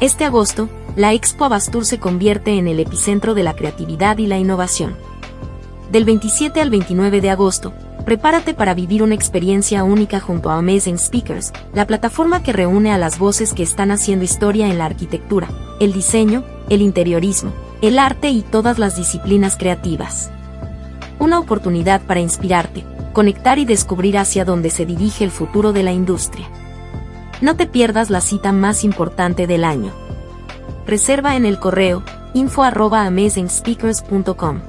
Este agosto, la Expo Abastur se convierte en el epicentro de la creatividad y la innovación. Del 27 al 29 de agosto, prepárate para vivir una experiencia única junto a Amazing Speakers, la plataforma que reúne a las voces que están haciendo historia en la arquitectura, el diseño, el interiorismo, el arte y todas las disciplinas creativas. Una oportunidad para inspirarte, conectar y descubrir hacia dónde se dirige el futuro de la industria. No te pierdas la cita más importante del año. Reserva en el correo info@amazingspeakers.com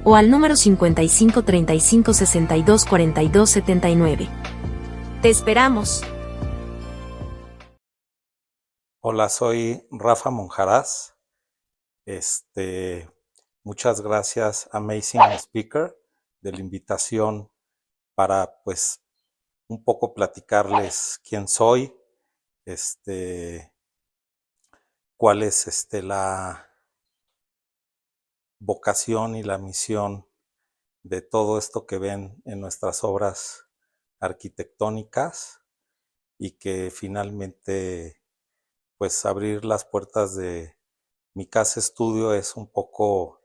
o al número 55 35 62 42 79. ¡Te esperamos! Hola, soy Rafa Monjaraz. Muchas gracias Amazing Speaker de la invitación para pues un poco platicarles quién soy, cuál es la vocación y la misión de todo esto que ven en nuestras obras arquitectónicas y que finalmente pues abrir las puertas de mi casa estudio es un poco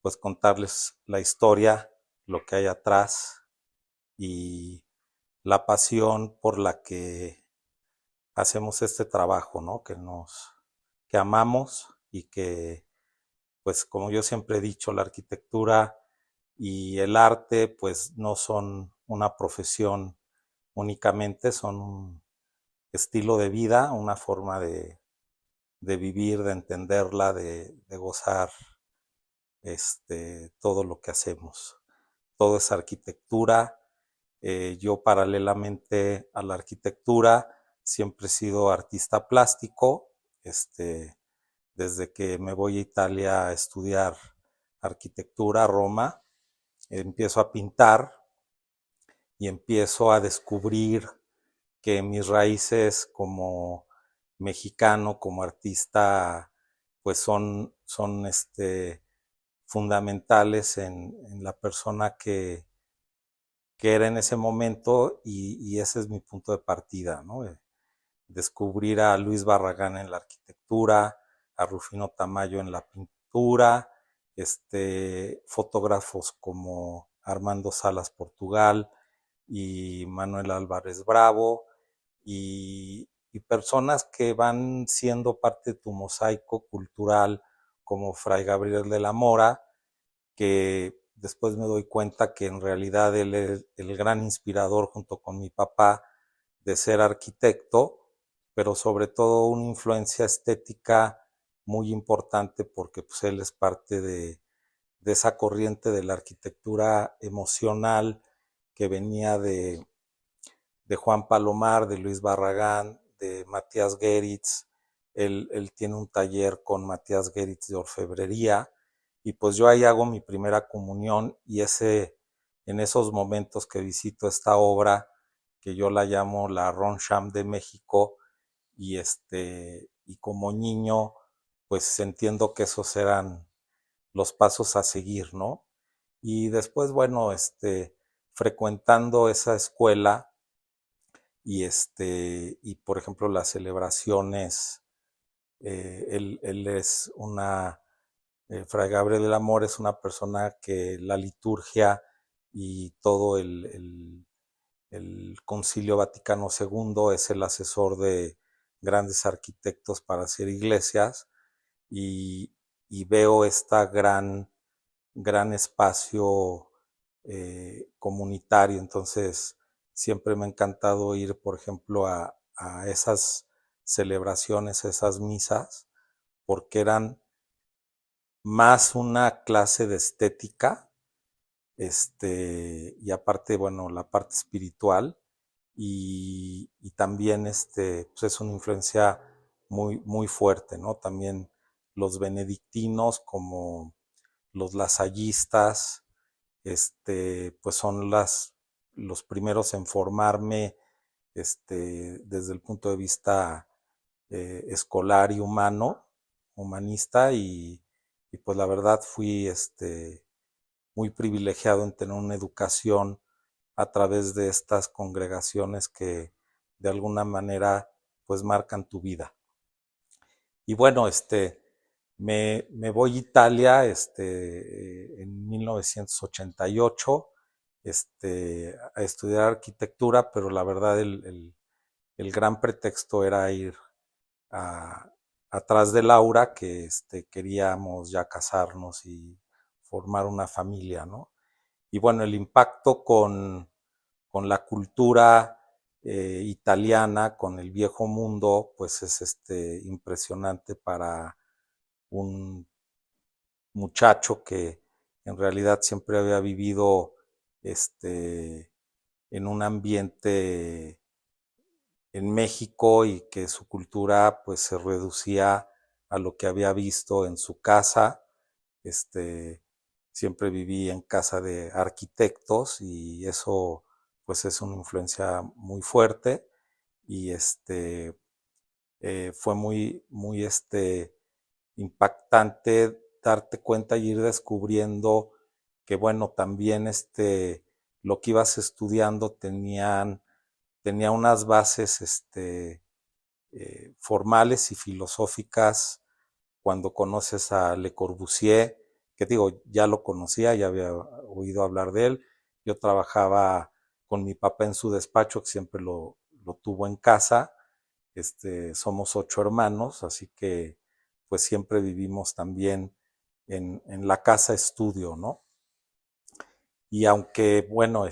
pues contarles la historia, lo que hay atrás y la pasión por la que hacemos este trabajo, ¿no? Que amamos y que pues como yo siempre he dicho, la arquitectura y el arte pues no son una profesión únicamente, son un estilo de vida, una forma de vivir, de entenderla, de gozar todo lo que hacemos. Todo es arquitectura. Yo paralelamente a la arquitectura siempre he sido artista plástico. Desde que me voy a Italia a estudiar arquitectura a Roma, empiezo a pintar y empiezo a descubrir que mis raíces como mexicano, como artista, pues son fundamentales en la persona que era en ese momento y ese es mi punto de partida, ¿no? Descubrir a Luis Barragán en la arquitectura, a Rufino Tamayo en la pintura, fotógrafos como Armando Salas Portugal y Manuel Álvarez Bravo y personas que van siendo parte de tu mosaico cultural como Fray Gabriel de la Mora, que después me doy cuenta que en realidad él es el gran inspirador junto con mi papá de ser arquitecto, pero sobre todo una influencia estética muy importante porque pues él es parte de esa corriente de la arquitectura emocional que venía de Juan Palomar, de Luis Barragán, de Matías Geritz. Él tiene un taller con Matías Geritz de orfebrería y pues yo ahí hago mi primera comunión y en esos momentos que visito esta obra, que yo la llamo la Roncham de México, y como niño, pues entiendo que esos eran los pasos a seguir, ¿no? Y después, bueno, frecuentando esa escuela y por ejemplo las celebraciones, él es Fray Gabriel del Amor es una persona que la liturgia y todo el Concilio Vaticano II es el asesor de grandes arquitectos para hacer iglesias y, y veo esta gran espacio comunitario. Entonces, siempre me ha encantado ir, por ejemplo, a esas celebraciones, a esas misas, porque eran más una clase de estética, y aparte, bueno, la parte espiritual, y también pues es una influencia muy fuerte, ¿no? También los benedictinos como los lasallistas, pues son los primeros en formarme, desde el punto de vista escolar y humanista, y pues la verdad fui muy privilegiado en tener una educación a través de estas congregaciones que de alguna manera pues marcan tu vida. Y bueno, me voy a Italia, en 1988, a estudiar arquitectura, pero la verdad el gran pretexto era ir a- atrás de Laura, que queríamos ya casarnos y formar una familia, ¿no? Y bueno, el impacto con la cultura italiana, con el viejo mundo, pues es impresionante para un muchacho que en realidad siempre había vivido en un ambiente en México y que su cultura pues se reducía a lo que había visto en su casa. Este, Siempre viví en casa de arquitectos y eso pues es una influencia muy fuerte y fue muy impactante darte cuenta y ir descubriendo que bueno, también lo que ibas estudiando tenía unas bases formales y filosóficas cuando conoces a Le Corbusier, que digo, ya lo conocía, ya había oído hablar de él. Yo trabajaba con mi papá en su despacho, que siempre lo tuvo en casa. Somos 8 hermanos, así que pues siempre vivimos también en la casa estudio, ¿no? Y aunque, bueno,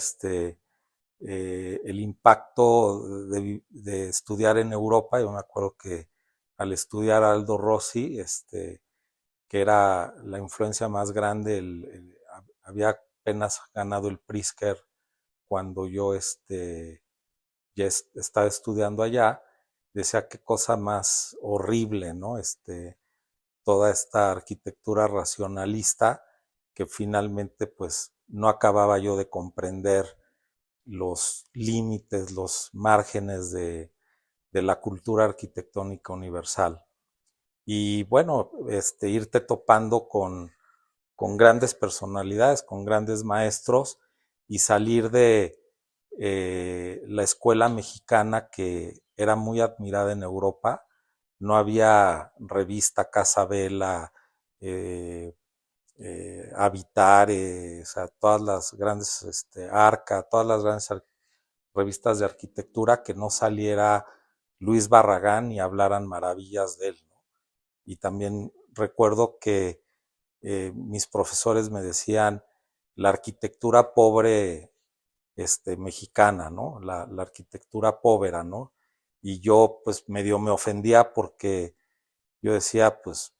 el impacto de estudiar en Europa, yo me acuerdo que al estudiar Aldo Rossi, que era la influencia más grande, había apenas ganado el Pritzker cuando yo ya estaba estudiando allá, decía qué cosa más horrible, ¿no? Toda esta arquitectura racionalista que finalmente pues no acababa yo de comprender los límites, los márgenes de la cultura arquitectónica universal. Y bueno, irte topando con grandes personalidades, con grandes maestros y salir de la escuela mexicana que era muy admirada en Europa. No había revista Casa Vela, eh, Habitar, o sea, todas las grandes, Arca, todas las grandes revistas de arquitectura que no saliera Luis Barragán y hablaran maravillas de él, ¿no? Y también recuerdo que mis profesores me decían la arquitectura pobre mexicana, ¿no? La arquitectura povera, ¿no? Y yo pues medio me ofendía porque yo decía, pues,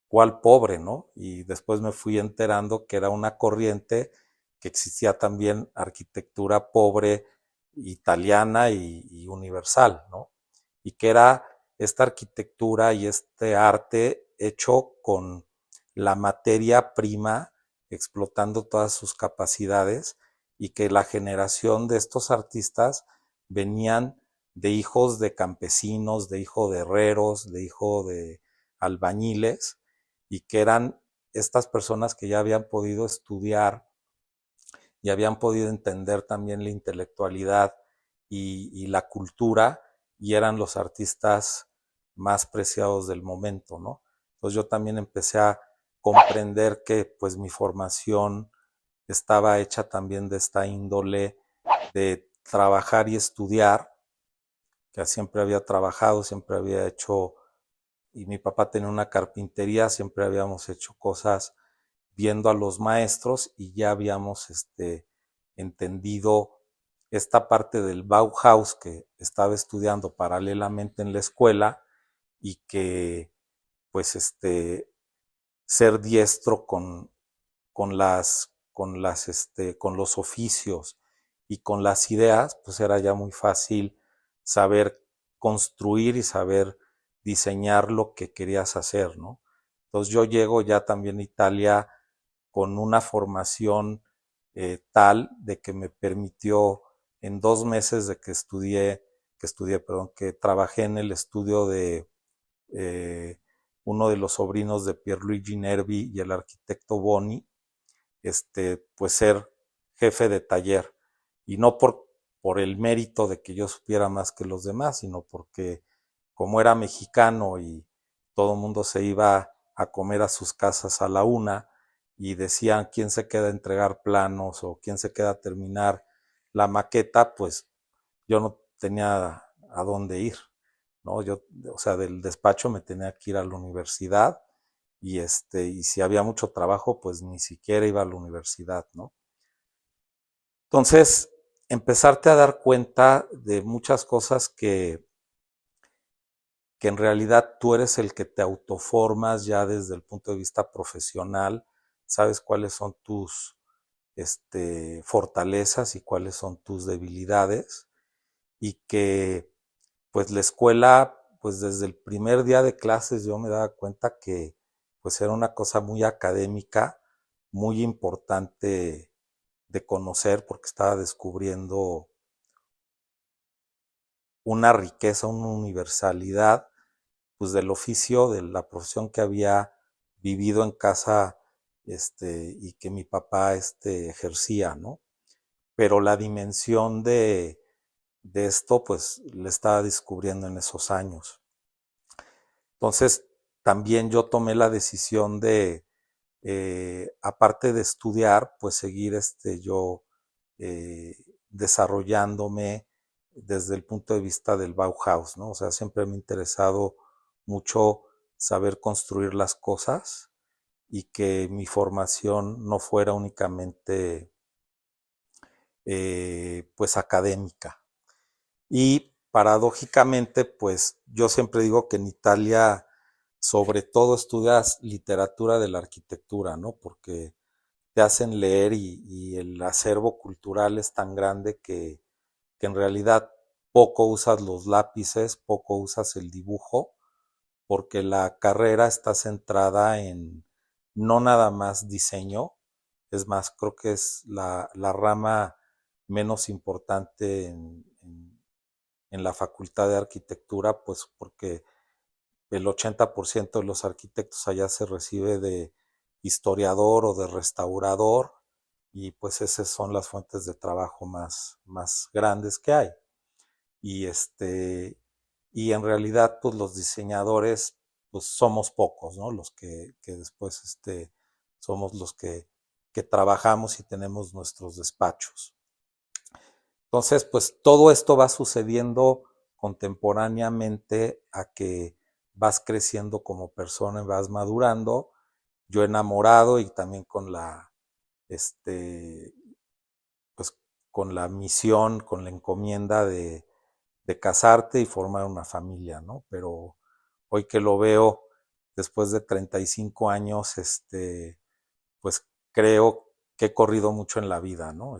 ¿cuál pobre, no? Y después me fui enterando que era una corriente que existía también arquitectura pobre italiana y universal, ¿no? Y que era esta arquitectura y este arte hecho con la materia prima, explotando todas sus capacidades, y que la generación de estos artistas venían de hijos de campesinos, de hijos de herreros, de hijos de albañiles, y que eran estas personas que ya habían podido estudiar y habían podido entender también la intelectualidad y la cultura, y eran los artistas más preciados del momento, ¿no? Entonces yo también empecé a comprender que pues mi formación estaba hecha también de esta índole de trabajar y estudiar, que siempre había trabajado, siempre había hecho, y mi papá tenía una carpintería, siempre habíamos hecho cosas viendo a los maestros y ya habíamos entendido esta parte del Bauhaus que estaba estudiando paralelamente en la escuela, y que pues ser diestro con los oficios y con las ideas, pues era ya muy fácil saber construir y saber diseñar lo que querías hacer, ¿no? Entonces yo llego ya también a Italia con una formación tal de que me permitió en 2 meses de perdón, que trabajé en el estudio de eh, uno de los sobrinos de Pierluigi Nervi y el arquitecto Boni, pues ser jefe de taller. Y no por el mérito de que yo supiera más que los demás, sino porque como era mexicano todo el mundo se iba a comer a sus casas a la 1 y decían quién se queda a entregar planos o quién se queda a terminar la maqueta, pues yo no tenía a dónde ir, ¿no? Yo, o sea, del despacho me tenía que ir a la universidad y si había mucho trabajo, pues ni siquiera iba a la universidad, ¿no? Entonces, empezarte a dar cuenta de muchas cosas que en realidad tú eres el que te autoformas ya desde el punto de vista profesional, sabes cuáles son tus fortalezas y cuáles son tus debilidades, y que pues la escuela, pues desde el primer día de clases yo me daba cuenta que pues era una cosa muy académica, muy importante de conocer porque estaba descubriendo una riqueza, una universalidad pues del oficio, de la profesión que había vivido en casa y que mi papá ejercía, ¿no? Pero la dimensión de esto pues le estaba descubriendo en esos años. Entonces también yo tomé la decisión de, aparte de estudiar, pues seguir yo eh, desarrollándome desde el punto de vista del Bauhaus, ¿no? O sea, siempre me ha interesado mucho saber construir las cosas y que mi formación no fuera únicamente pues académica. Y paradójicamente, pues yo siempre digo que en Italia sobre todo estudias literatura de la arquitectura, ¿no? Porque te hacen leer y el acervo cultural es tan grande que en realidad poco usas los lápices, poco usas el dibujo, porque la carrera está centrada en no nada más diseño, es más, creo que es la rama menos importante en la facultad de arquitectura, pues porque el 80% de los arquitectos allá se recibe de historiador o de restaurador y pues esas son las fuentes de trabajo más grandes que hay. Y y en realidad pues los diseñadores pues somos pocos, ¿no? Los que después somos los que trabajamos y tenemos nuestros despachos. Entonces pues todo esto va sucediendo contemporáneamente a que vas creciendo como persona y vas madurando. Yo enamorado y también con pues con la misión, con la encomienda de casarte y formar una familia, ¿no? Pero hoy que lo veo, después de 35 años, pues creo que he corrido mucho en la vida, ¿no?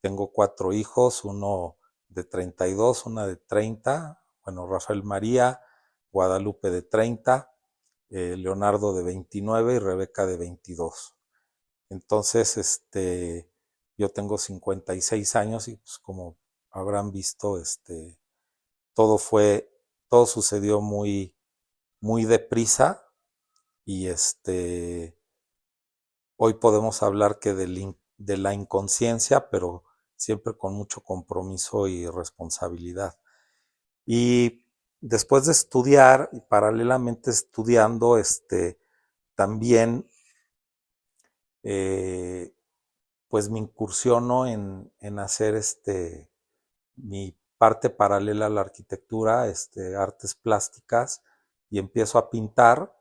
Tengo 4 hijos, uno de 32, una de 30, bueno, Rafael María, Guadalupe de 30, Leonardo de 29 y Rebeca de 22. Entonces, yo tengo 56 años y pues como habrán visto, todo fue, todo sucedió muy deprisa y hoy podemos hablar que de la inconsciencia, pero siempre con mucho compromiso y responsabilidad. Y después de estudiar y paralelamente estudiando, también eh, pues me incursiono en hacer mi parte paralela a la arquitectura, artes plásticas, y empiezo a pintar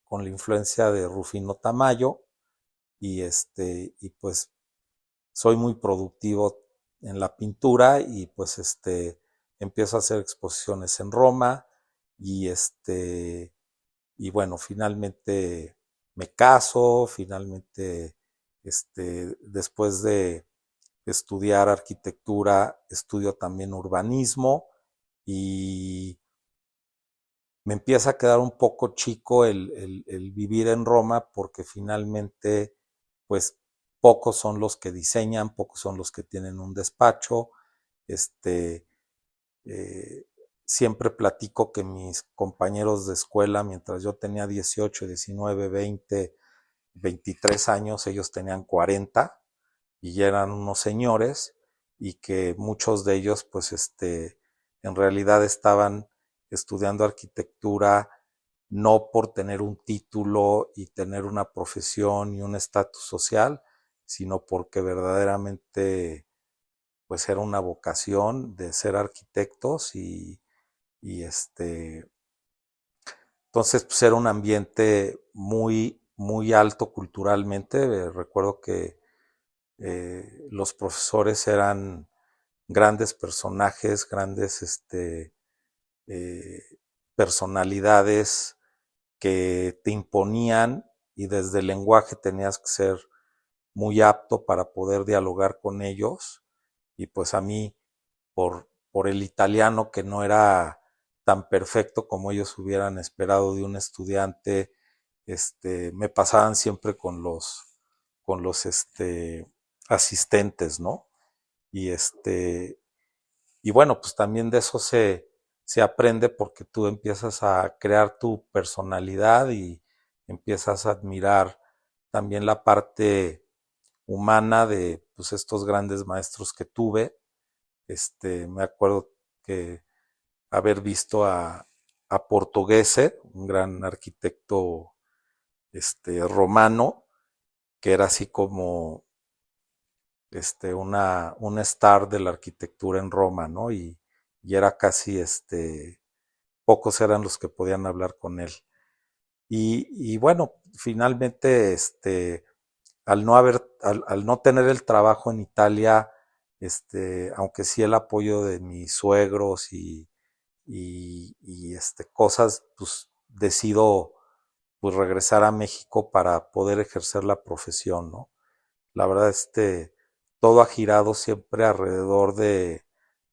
con la influencia de Rufino Tamayo, y pues soy muy productivo en la pintura, y pues empiezo a hacer exposiciones en Roma, y y bueno, finalmente me caso, finalmente, después de estudiar arquitectura, estudio también urbanismo y me empieza a quedar un poco chico el vivir en Roma porque finalmente, pues, pocos son los que diseñan, pocos son los que tienen un despacho. Este, eh, Siempre platico que mis compañeros de escuela, mientras yo tenía 18, 19, 20, 23 años, ellos tenían 40 y ya eran unos señores y que muchos de ellos, pues, en realidad estaban estudiando arquitectura no por tener un título y tener una profesión y un estatus social, sino porque verdaderamente pues era una vocación de ser arquitectos y entonces pues era un ambiente muy alto culturalmente. Recuerdo que los profesores eran grandes personajes, grandes eh, personalidades que te imponían y desde el lenguaje tenías que ser muy apto para poder dialogar con ellos. Y pues a mí, por el italiano que no era tan perfecto como ellos hubieran esperado de un estudiante, me pasaban siempre con los asistentes, ¿no? Y y bueno, pues también de eso se aprende porque tú empiezas a crear tu personalidad y empiezas a admirar también la parte humana de pues, estos grandes maestros que tuve. Me acuerdo que haber visto a Portuguese, un gran arquitecto romano, que era así como una star de la arquitectura en Roma, ¿no? Y era casi, pocos eran los que podían hablar con él. Y bueno, finalmente, al no tener el trabajo en Italia, aunque sí el apoyo de mis suegros y cosas, pues decido pues regresar a México para poder ejercer la profesión, ¿no? La verdad, todo ha girado siempre alrededor de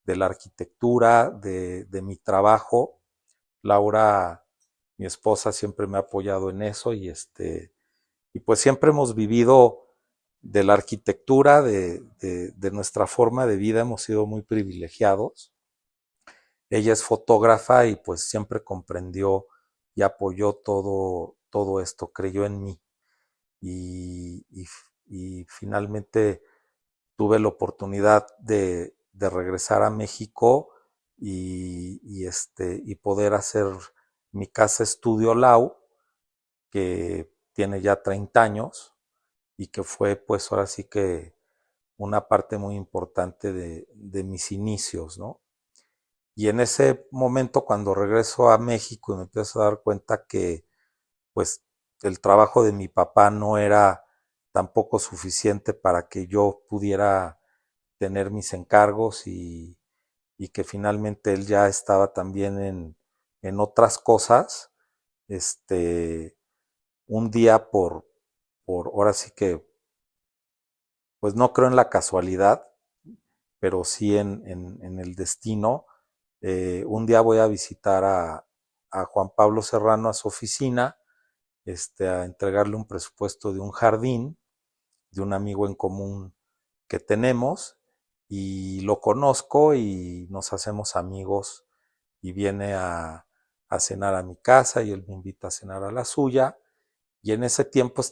la arquitectura, de mi trabajo. Laura, mi esposa, siempre me ha apoyado en eso y pues siempre hemos vivido de la arquitectura, de nuestra forma de vida, hemos sido muy privilegiados. Ella es fotógrafa y pues siempre comprendió y apoyó todo esto, creyó en mí y finalmente tuve la oportunidad de regresar a México y poder hacer mi casa estudio Lau, que tiene ya 30 años y que fue pues ahora sí que una parte muy importante de mis inicios, ¿no? Y en ese momento cuando regreso a México y me empiezo a dar cuenta que pues el trabajo de mi papá no era tampoco suficiente para que yo pudiera tener mis encargos y que finalmente él ya estaba también en otras cosas, un día ahora sí que, pues no creo en la casualidad, pero sí en el destino. Un día voy a visitar a Juan Pablo Serrano a su oficina, a entregarle un presupuesto de un jardín de un amigo en común que tenemos y lo conozco y nos hacemos amigos y viene a cenar a mi casa y él me invita a cenar a la suya y en ese tiempo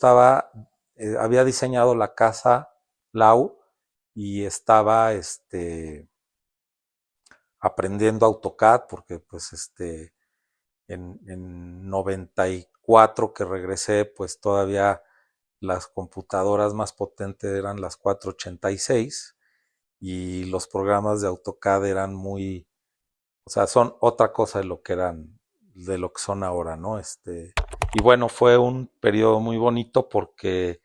había diseñado la casa Lau y estaba aprendiendo AutoCAD porque pues en 94 que regresé pues todavía las computadoras más potentes eran las 486 y los programas de AutoCAD eran o sea, son otra cosa de lo que son ahora, ¿no? Y bueno, fue un periodo muy bonito porque,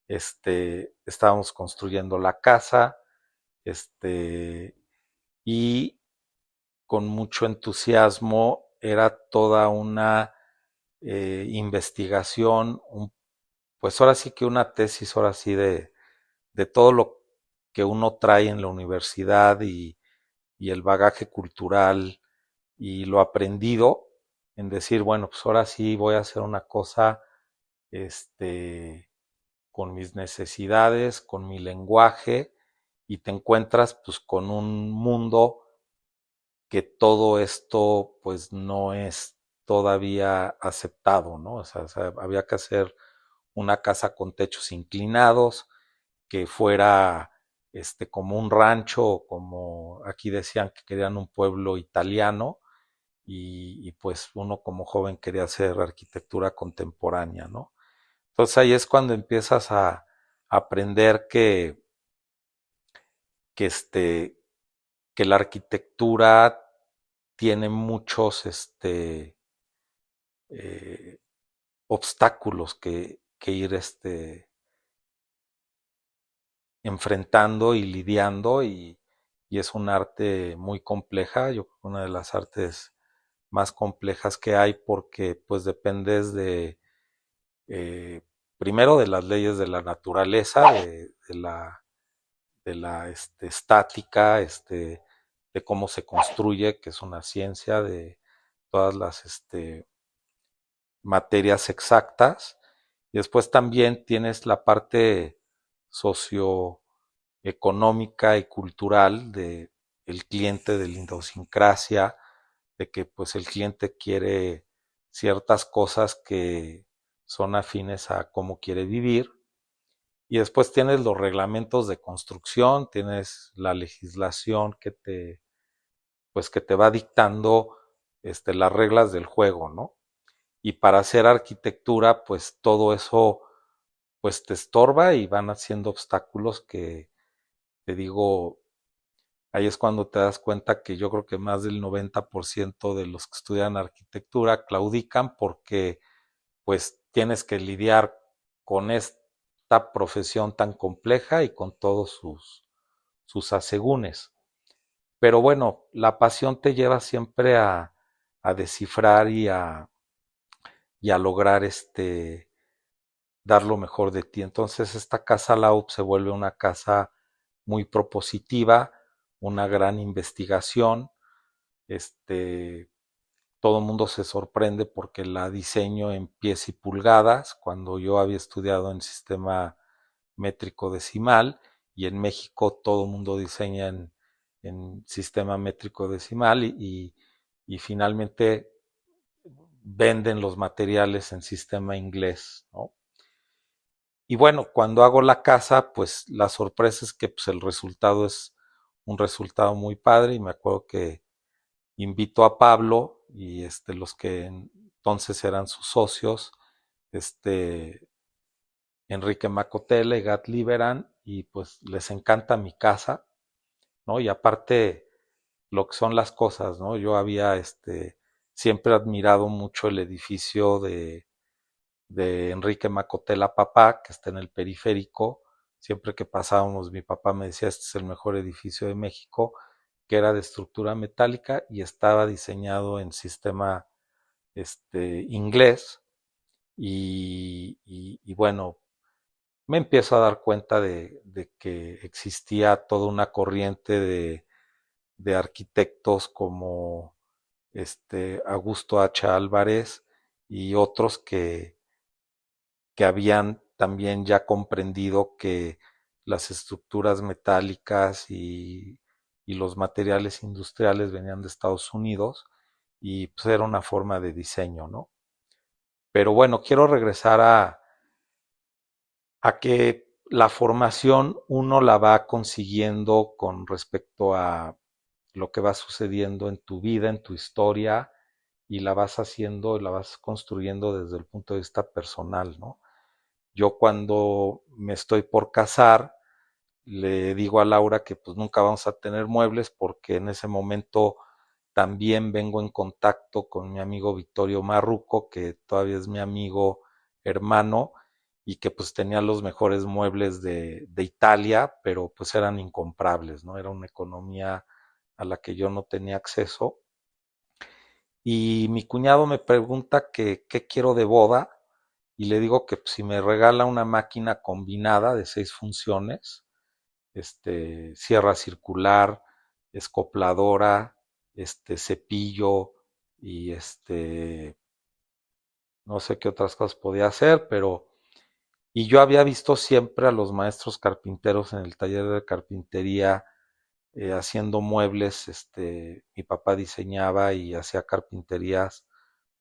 estábamos construyendo la casa, y con mucho entusiasmo era toda una investigación, pues ahora sí que una tesis, ahora sí de todo lo que uno trae en la universidad y el bagaje cultural y lo aprendido en decir, bueno, pues ahora sí voy a hacer una cosa, con mis necesidades, con mi lenguaje, y te encuentras pues con un mundo que todo esto pues no es todavía aceptado, ¿no? O sea, había que hacer una casa con techos inclinados, que fuera como un rancho, como aquí decían que querían un pueblo italiano, y pues uno como joven quería hacer arquitectura contemporánea, ¿no? Entonces ahí es cuando empiezas a aprender que, este, que la arquitectura tiene muchos eh, obstáculos que ir enfrentando y lidiando y es un arte muy compleja, yo creo que una de las artes más complejas que hay porque pues dependes eh, primero de las leyes de la naturaleza, de la estática, de cómo se construye, que es una ciencia, de todas las materias exactas. Y después también tienes la parte socioeconómica y cultural de el cliente, de la idiosincrasia, de que pues el cliente quiere ciertas cosas que son afines a cómo quiere vivir. Y después tienes los reglamentos de construcción, tienes la legislación que te va dictando las reglas del juego, ¿no? Y para hacer arquitectura, pues todo eso pues te estorba y van haciendo obstáculos que, te digo, ahí es cuando te das cuenta que yo creo que más del 90% de los que estudian arquitectura claudican porque pues tienes que lidiar con esta profesión tan compleja y con todos sus asegúnes. Pero bueno, la pasión te lleva siempre a descifrar y a lograr dar lo mejor de ti. Entonces esta casa Laub se vuelve una casa muy propositiva, una gran investigación. Este, Todo el mundo se sorprende porque la diseño en pies y pulgadas, cuando yo había estudiado en sistema métrico decimal y en México todo el mundo diseña en sistema métrico decimal y finalmente venden los materiales en sistema inglés, ¿no? Y bueno, cuando hago la casa, pues la sorpresa es que pues, el resultado es un resultado muy padre y me acuerdo que invito a Pablo y los que entonces eran sus socios, Enrique Macotela y Gat Liberan, y pues les encanta mi casa, ¿no? Y aparte lo que son las cosas, ¿no? Yo había siempre admirado mucho el edificio de Enrique Macotela Papá, que está en el periférico. Siempre que pasábamos, mi papá me decía, este es el mejor edificio de México, que era de estructura metálica y estaba diseñado en sistema inglés. Y bueno, me empiezo a dar cuenta de que existía toda una corriente de arquitectos como Augusto H. Álvarez y otros que habían también ya comprendido que las estructuras metálicas y los materiales industriales venían de Estados Unidos y pues era una forma de diseño, ¿no? Pero bueno, quiero regresar a que la formación uno la va consiguiendo con respecto a lo que va sucediendo en tu vida, en tu historia, y la vas haciendo, la vas construyendo desde el punto de vista personal, ¿no? Yo cuando me estoy por casar, le digo a Laura que pues nunca vamos a tener muebles porque en ese momento también vengo en contacto con mi amigo Vittorio Marruco, que todavía es mi amigo hermano y que pues tenía los mejores muebles de Italia, pero pues eran incomprables, ¿no? Era una economía a la que yo no tenía acceso. Y mi cuñado me pregunta que qué quiero de boda y le digo que pues, si me regala una máquina combinada de 6 funciones, sierra circular, escopladora, cepillo y no sé qué otras cosas podía hacer, pero y yo había visto siempre a los maestros carpinteros en el taller de carpintería haciendo muebles, mi papá diseñaba y hacía carpinterías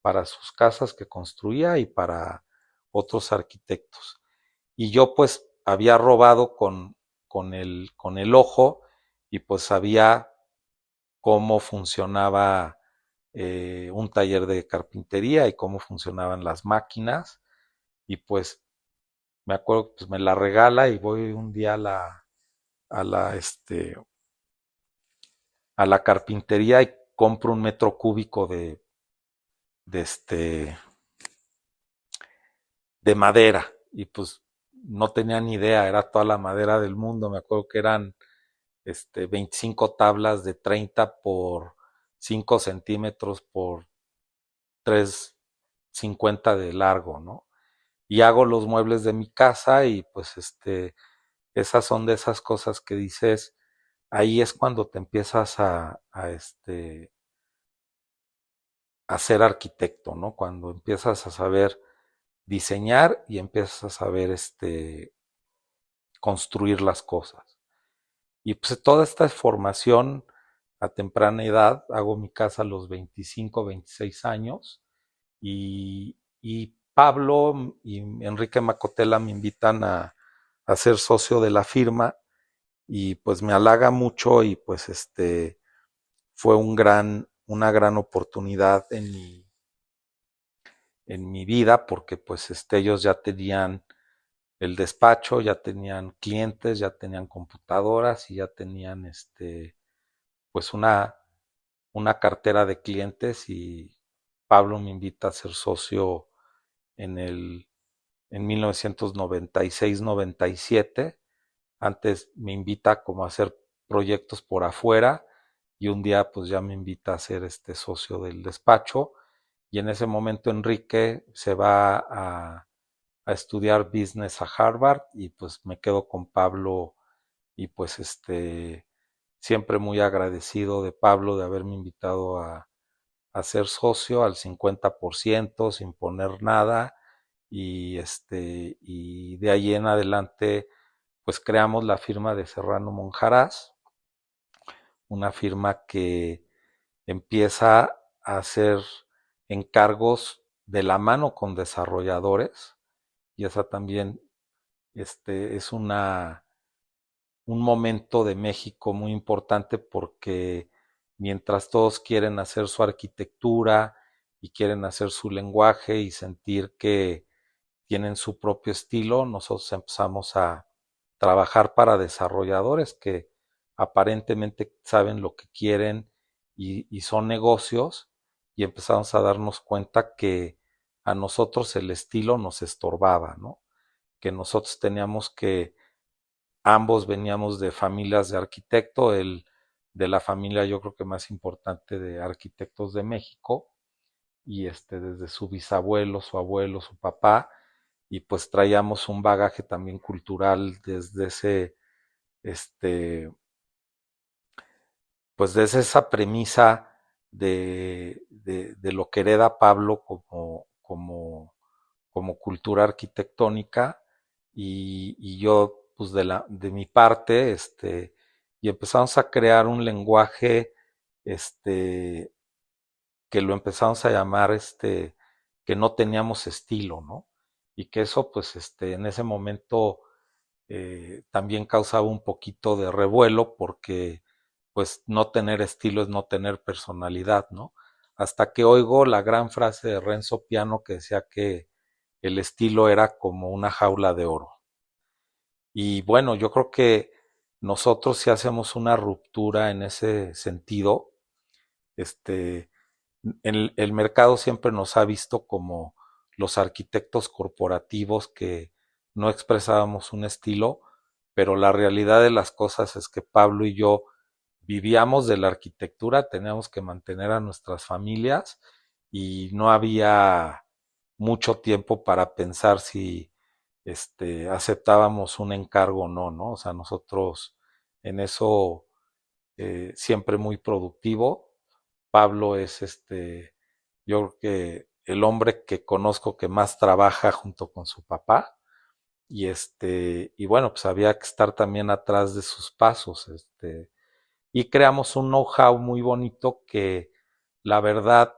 para sus casas que construía y para otros arquitectos. Y yo pues había robado con el ojo y pues sabía cómo funcionaba un taller de carpintería y cómo funcionaban las máquinas. Y pues me acuerdo que pues, me la regala y voy un día a la, este, a la carpintería y compro un metro cúbico de, este, de madera. Y pues no tenía ni idea, era toda la madera del mundo. Me acuerdo que eran 25 tablas de 30 por 5 centímetros por 3,50 de largo, ¿no? Y hago los muebles de mi casa y pues esas son de esas cosas que dices, ahí es cuando te empiezas a ser arquitecto, ¿no? Cuando empiezas a saber diseñar y empiezas a saber construir las cosas. Y pues toda esta formación a temprana edad, hago mi casa a los 25, 26 años y Pablo y Enrique Macotela me invitan a ser socio de la firma y pues me halaga mucho y pues fue una gran oportunidad en mi vida porque pues ellos ya tenían el despacho, ya tenían clientes, ya tenían computadoras y ya tenían pues una cartera de clientes y Pablo me invita a ser socio en en 1996-97. Antes me invita como a hacer proyectos por afuera y un día pues ya me invita a ser socio del despacho y en ese momento Enrique se va a estudiar business a Harvard y pues me quedo con Pablo y pues siempre muy agradecido de Pablo de haberme invitado a ser socio al 50% sin poner nada y de ahí en adelante pues creamos la firma de Serrano Monjarás, una firma que empieza a hacer encargos de la mano con desarrolladores y esa también es un momento de México muy importante porque mientras todos quieren hacer su arquitectura y quieren hacer su lenguaje y sentir que tienen su propio estilo, nosotros empezamos a trabajar para desarrolladores que aparentemente saben lo que quieren y son negocios y empezamos a darnos cuenta que a nosotros el estilo nos estorbaba, ¿no? Que nosotros teníamos que ambos veníamos de familias de arquitecto, él de la familia yo creo que más importante de arquitectos de México, y desde su bisabuelo, su abuelo, su papá, y pues traíamos un bagaje también cultural desde este, pues desde esa premisa de lo que hereda Pablo como cultura arquitectónica y yo pues de mi parte y empezamos a crear un lenguaje este que lo empezamos a llamar que no teníamos estilo, ¿no? Y que eso pues en ese momento también causaba un poquito de revuelo porque pues no tener estilo es no tener personalidad, ¿no? Hasta que oigo la gran frase de Renzo Piano que decía que el estilo era como una jaula de oro. Y bueno, yo creo que nosotros si hacemos una ruptura en ese sentido, este, el mercado siempre nos ha visto como los arquitectos corporativos que no expresábamos un estilo, pero la realidad de las cosas es que Pablo y yo vivíamos de la arquitectura, teníamos que mantener a nuestras familias y no había mucho tiempo para pensar si aceptábamos un encargo o no, ¿no? O sea, nosotros en eso siempre muy productivo. Pablo es yo creo que el hombre que conozco que más trabaja junto con su papá y bueno, pues había que estar también atrás de sus pasos, y creamos un know-how muy bonito que la verdad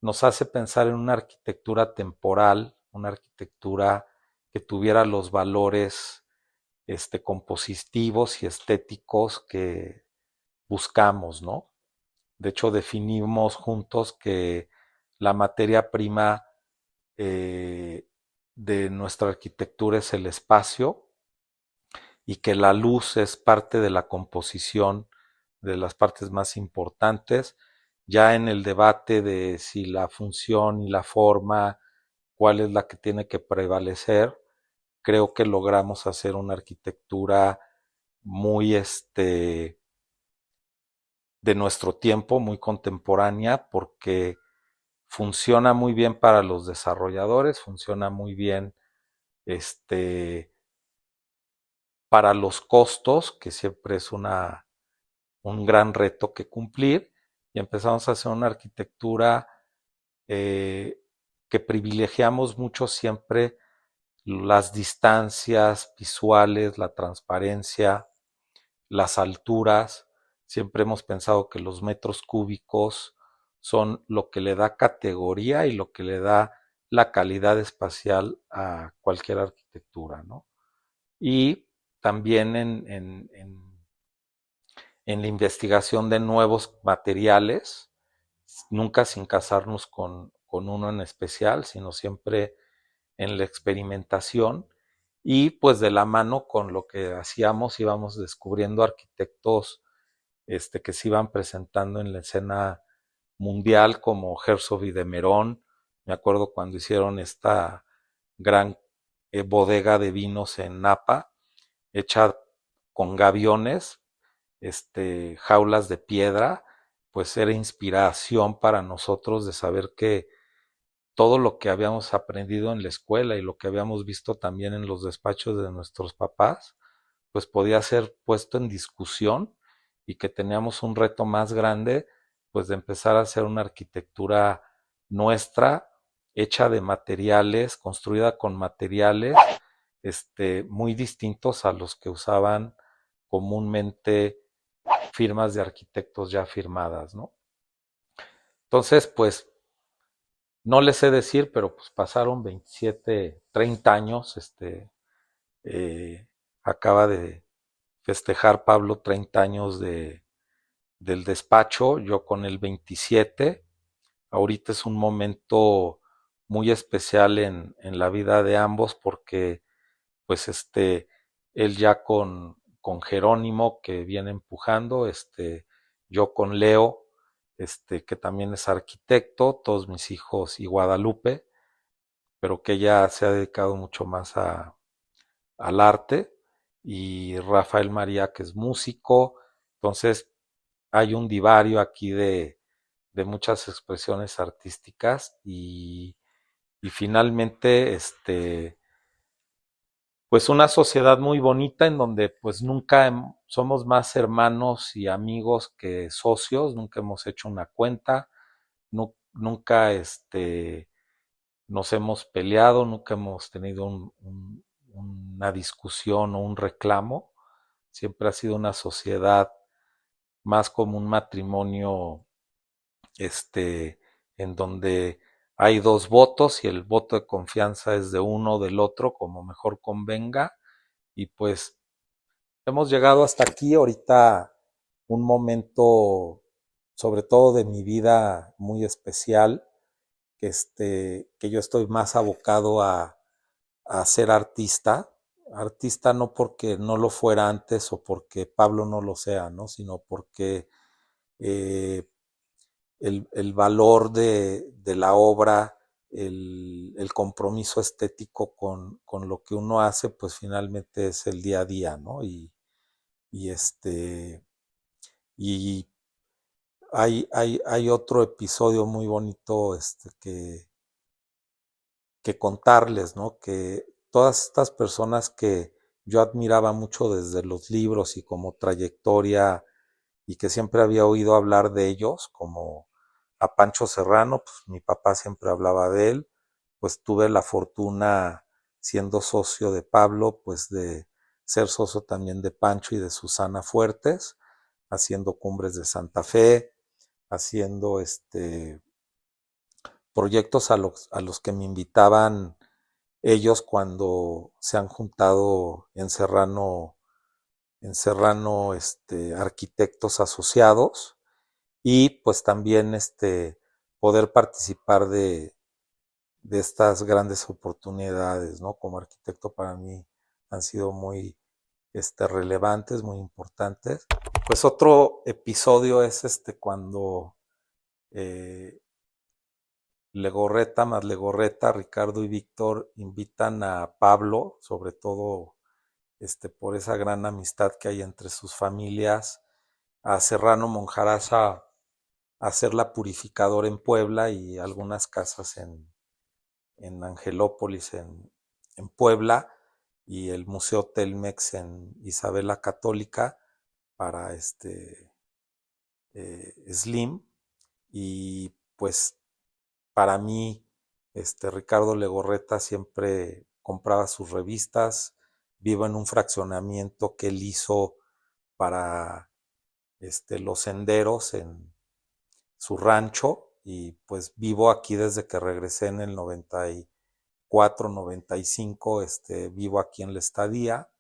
nos hace pensar en una arquitectura temporal, una arquitectura que tuviera los valores compositivos y estéticos que buscamos, ¿no? De hecho, definimos juntos que la materia prima de nuestra arquitectura es el espacio y que la luz es parte de la composición, de las partes más importantes. Ya en el debate de si la función y la forma, cuál es la que tiene que prevalecer, creo que logramos hacer una arquitectura muy de nuestro tiempo, muy contemporánea, porque funciona muy bien para los desarrolladores, funciona muy bien este, para los costos, que siempre es un gran reto que cumplir, y empezamos a hacer una arquitectura eh, que privilegiamos mucho siempre las distancias visuales, la transparencia, las alturas. Siempre hemos pensado que los metros cúbicos son lo que le da categoría y lo que le da la calidad espacial a cualquier arquitectura, ¿no? Y también en la investigación de nuevos materiales, nunca sin casarnos con uno en especial, sino siempre en la experimentación y pues de la mano con lo que hacíamos íbamos descubriendo arquitectos que se iban presentando en la escena mundial como Herzog y de Merón. Me acuerdo cuando hicieron esta gran bodega de vinos en Napa, hecha con gaviones, jaulas de piedra, pues era inspiración para nosotros de saber que todo lo que habíamos aprendido en la escuela y lo que habíamos visto también en los despachos de nuestros papás, pues podía ser puesto en discusión y que teníamos un reto más grande, pues de empezar a hacer una arquitectura nuestra, hecha de materiales, construida con materiales, muy distintos a los que usaban comúnmente firmas de arquitectos ya firmadas, ¿no? Entonces, pues no les sé decir, pero pues pasaron 27, 30 años, eh, acaba de festejar Pablo 30 años del despacho, yo con el 27. Ahorita es un momento muy especial en la vida de ambos porque pues él ya con Jerónimo que viene empujando, yo con Leo, que también es arquitecto, todos mis hijos y Guadalupe, pero que ella se ha dedicado mucho más al arte, y Rafael María, que es músico. Entonces hay un divario aquí de muchas expresiones artísticas y finalmente, pues una sociedad muy bonita en donde pues nunca somos más hermanos y amigos que socios, nunca hemos hecho una cuenta, nunca nos hemos peleado, nunca hemos tenido una discusión o un reclamo. Siempre ha sido una sociedad más como un matrimonio, en donde hay dos votos y el voto de confianza es de uno o del otro, como mejor convenga. Y pues hemos llegado hasta aquí. Ahorita un momento, sobre todo de mi vida, muy especial, que yo estoy más abocado a ser artista. Artista no porque no lo fuera antes o porque Pablo no lo sea, ¿no? Sino porque eh, el valor de la obra, el compromiso estético con lo que uno hace, pues finalmente es el día a día, ¿no? Y y hay otro episodio muy bonito que contarles, ¿no? Que todas estas personas que yo admiraba mucho desde los libros y como trayectoria y que siempre había oído hablar de ellos, como a Pancho Serrano, pues mi papá siempre hablaba de él, pues tuve la fortuna, siendo socio de Pablo, pues de ser socio también de Pancho y de Susana Fuertes, haciendo Cumbres de Santa Fe, haciendo proyectos a los que me invitaban ellos cuando se han juntado en Serrano, arquitectos asociados. y pues también poder participar de estas grandes oportunidades, ¿no? Como arquitecto para mí han sido muy relevantes, muy importantes. Pues otro episodio es cuando eh, Legorreta más Legorreta, Ricardo y Víctor invitan a Pablo, sobre todo por esa gran amistad que hay entre sus familias, a Serrano Monjarás a hacer la purificadora en Puebla y algunas casas en Angelópolis, en Puebla, y el Museo Telmex en Isabel la Católica para Slim. Y pues para mí, Ricardo Legorreta siempre compraba sus revistas. Vivo en un fraccionamiento que él hizo para los senderos en su rancho, y pues vivo aquí desde que regresé en el 94, 95, vivo aquí en la Estadía.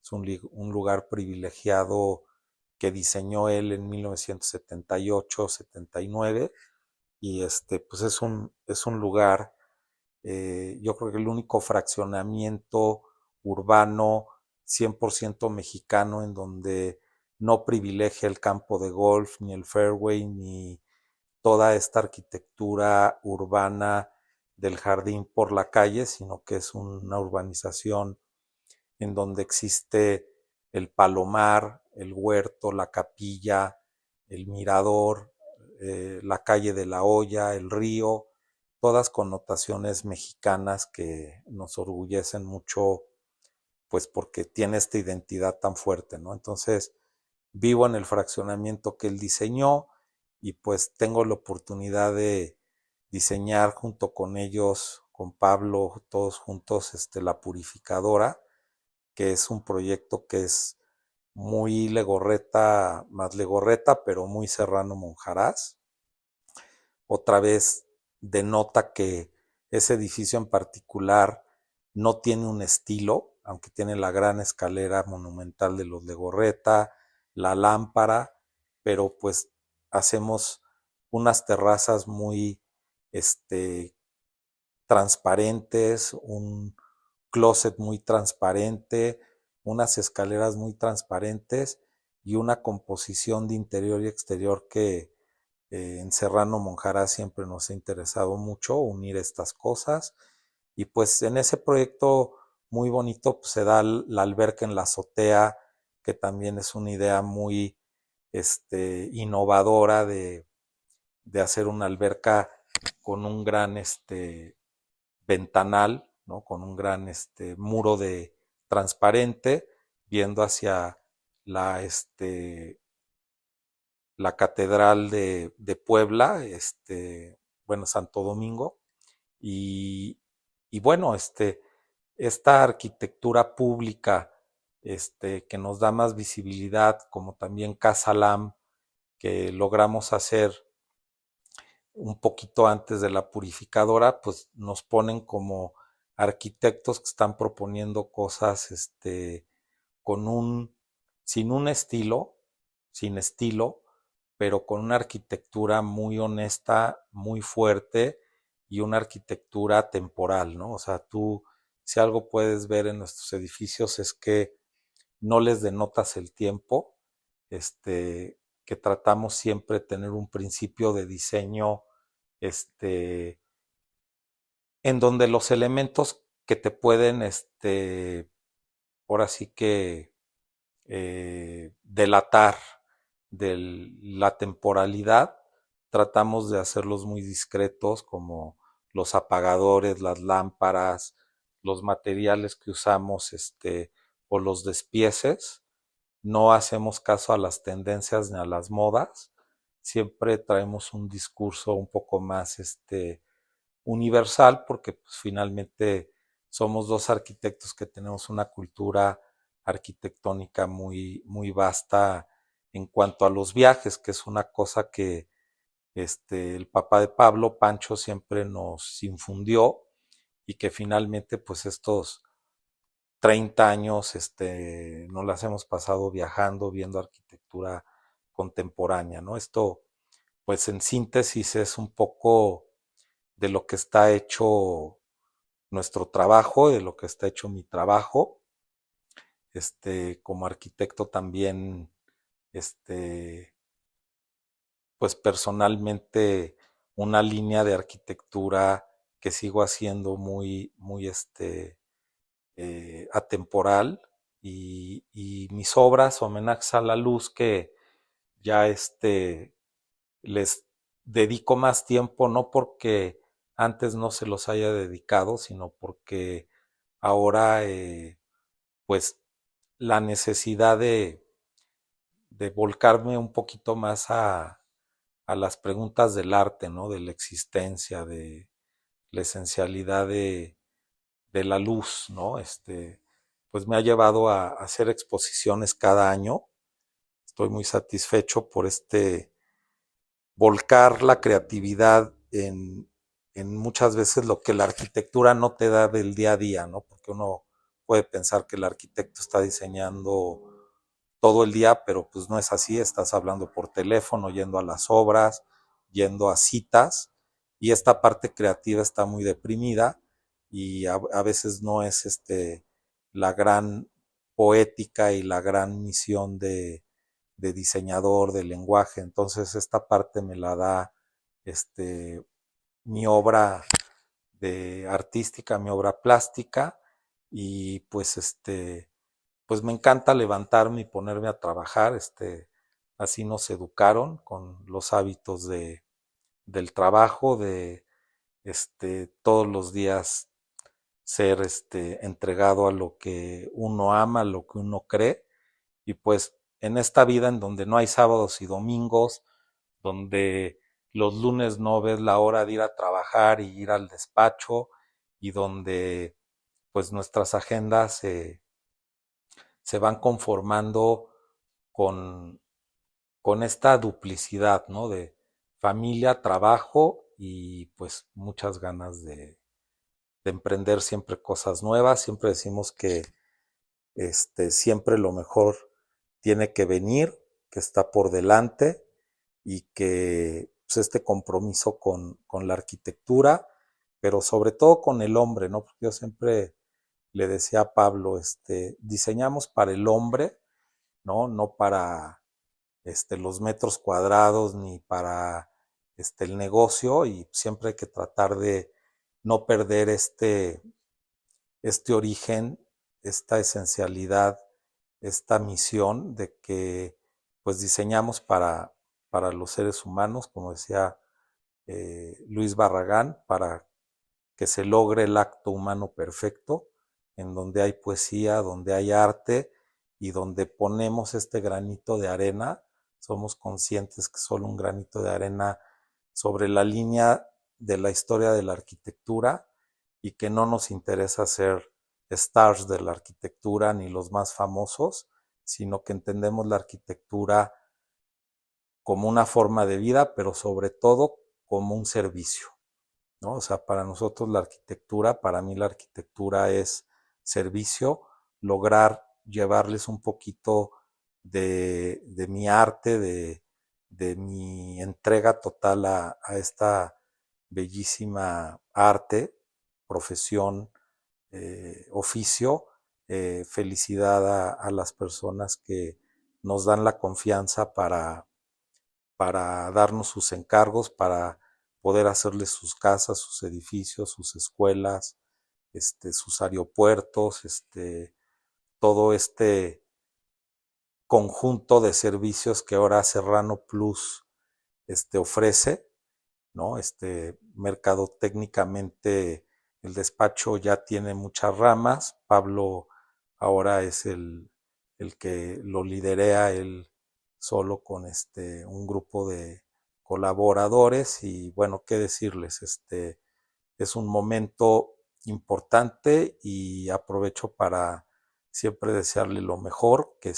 Es un lugar privilegiado que diseñó él en 1978, 79, y pues es un lugar, yo creo que el único fraccionamiento urbano 100% mexicano en donde no privilegia el campo de golf, ni el fairway, ni toda esta arquitectura urbana del jardín por la calle, sino que es una urbanización en donde existe el palomar, el huerto, la capilla, el mirador, la calle de la olla, el río, todas connotaciones mexicanas que nos orgullecen mucho, pues porque tiene esta identidad tan fuerte, ¿no? Entonces, vivo en el fraccionamiento que él diseñó, y pues tengo la oportunidad de diseñar junto con ellos, con Pablo, todos juntos, la purificadora, que es un proyecto que es muy Legorreta más Legorreta, pero muy Serrano Monjarás. Otra vez denota que ese edificio en particular no tiene un estilo, aunque tiene la gran escalera monumental de los Legorreta, la lámpara, pero pues hacemos unas terrazas muy transparentes, un closet muy transparente, unas escaleras muy transparentes y una composición de interior y exterior que en Serrano Monjarás siempre nos ha interesado mucho unir estas cosas. Y pues en ese proyecto muy bonito pues, se da la alberca en la azotea, que también es una idea muy innovadora de hacer una alberca con un gran ventanal, ¿no? Con un gran muro de transparente, viendo hacia la, la Catedral de Puebla, bueno, Santo Domingo, y, y bueno, esta arquitectura pública que nos da más visibilidad, como también Casa Lam, que logramos hacer un poquito antes de la purificadora, pues nos ponen como arquitectos que están proponiendo cosas con sin un estilo, sin estilo, pero con una arquitectura muy honesta, muy fuerte, y una arquitectura temporal, ¿no? O sea, tú, si algo puedes ver en nuestros edificios es que no les denotas el tiempo, que tratamos siempre de tener un principio de diseño, este, en donde los elementos que te pueden, ahora sí que delatar de la temporalidad, tratamos de hacerlos muy discretos, como los apagadores, las lámparas, los materiales que usamos, o los despieces. No hacemos caso a las tendencias ni a las modas. Siempre traemos un discurso un poco más, universal, porque pues, finalmente somos dos arquitectos que tenemos una cultura arquitectónica muy, muy vasta en cuanto a los viajes, que es una cosa que el papá de Pablo, Pancho, siempre nos infundió, y que finalmente pues estos 30 años nos las hemos pasado viajando, viendo arquitectura contemporánea, ¿no? Esto pues en síntesis es un poco de lo que está hecho nuestro trabajo, de lo que está hecho mi trabajo. Como arquitecto también, este, pues personalmente una línea de arquitectura que sigo haciendo muy atemporal y mis obras, homenajes a la luz que ya les dedico más tiempo, no porque antes no se los haya dedicado, sino porque ahora pues la necesidad de volcarme un poquito más a las preguntas del arte, ¿no? De la existencia, de la esencialidad de la luz, ¿no? Pues me ha llevado a hacer exposiciones cada año. Estoy muy satisfecho por volcar la creatividad en muchas veces lo que la arquitectura no te da del día a día, ¿no? Porque uno puede pensar que el arquitecto está diseñando todo el día, pero pues no es así, estás hablando por teléfono, yendo a las obras, yendo a citas, y esta parte creativa está muy deprimida y a veces no es la gran poética y la gran misión de diseñador, de lenguaje. Entonces esta parte me la da este, mi obra de artística, mi obra plástica, y pues me encanta levantarme y ponerme a trabajar. Así nos educaron con los hábitos del trabajo, de todos los días ser entregado a lo que uno ama, a lo que uno cree. Y pues en esta vida en donde no hay sábados y domingos, donde los lunes no ves la hora de ir a trabajar y ir al despacho, y donde pues nuestras agendas se van conformando con, con esta duplicidad, ¿no? De familia, trabajo y pues muchas ganas de emprender siempre cosas nuevas. Siempre decimos que siempre lo mejor tiene que venir, que está por delante, y que pues, este compromiso con la arquitectura, pero sobre todo con el hombre, ¿no? Porque yo siempre le decía a Pablo, diseñamos para el hombre, ¿no? No para los metros cuadrados ni para el negocio, y siempre hay que tratar de no perder este origen, esta esencialidad, esta misión de que pues diseñamos para los seres humanos, como decía Luis Barragán, para que se logre el acto humano perfecto, en donde hay poesía, donde hay arte y donde ponemos este granito de arena. Somos conscientes que solo un granito de arena sobre la línea de la historia de la arquitectura, y que no nos interesa ser stars de la arquitectura ni los más famosos, sino que entendemos la arquitectura como una forma de vida, pero sobre todo como un servicio, ¿no? O sea, para nosotros la arquitectura, para mí la arquitectura es servicio, lograr llevarles un poquito de mi arte, de mi entrega total a esta bellísima arte, profesión, oficio, felicidad a las personas que nos dan la confianza para darnos sus encargos, para poder hacerles sus casas, sus edificios, sus escuelas, sus aeropuertos, todo este conjunto de servicios que ahora Serrano Plus ofrece, ¿no? Mercado técnicamente el despacho ya tiene muchas ramas. Pablo ahora es el que lo liderea él solo con un grupo de colaboradores. Y bueno, qué decirles, es un momento importante y aprovecho para siempre desearle lo mejor, que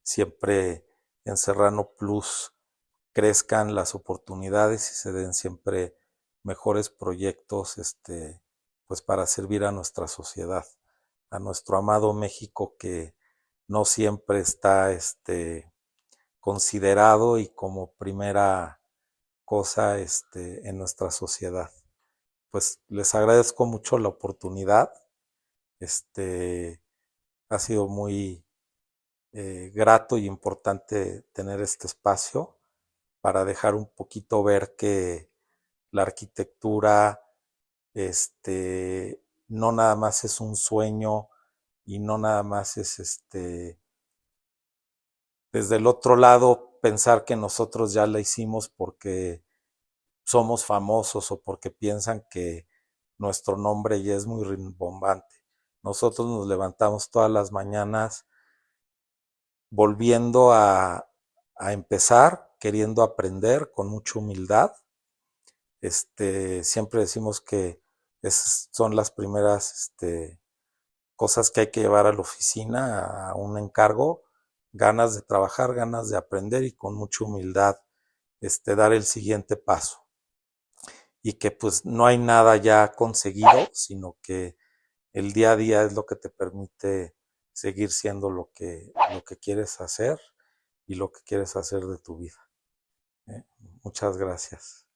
siempre en Serrano Plus crezcan las oportunidades y se den siempre mejores proyectos, pues para servir a nuestra sociedad, a nuestro amado México, que no siempre está, considerado y como primera cosa en nuestra sociedad. Pues les agradezco mucho la oportunidad. Ha sido muy grato y importante tener este espacio para dejar un poquito ver que la arquitectura no nada más es un sueño y no nada más es desde el otro lado pensar que nosotros ya la hicimos porque somos famosos o porque piensan que nuestro nombre ya es muy rimbombante. Nosotros nos levantamos todas las mañanas volviendo a empezar, queriendo aprender con mucha humildad. Siempre decimos que esas son las primeras cosas que hay que llevar a la oficina, a un encargo, ganas de trabajar, ganas de aprender y con mucha humildad dar el siguiente paso. Y que pues no hay nada ya conseguido, sino que el día a día es lo que te permite seguir siendo lo que quieres hacer y lo que quieres hacer de tu vida. Muchas gracias.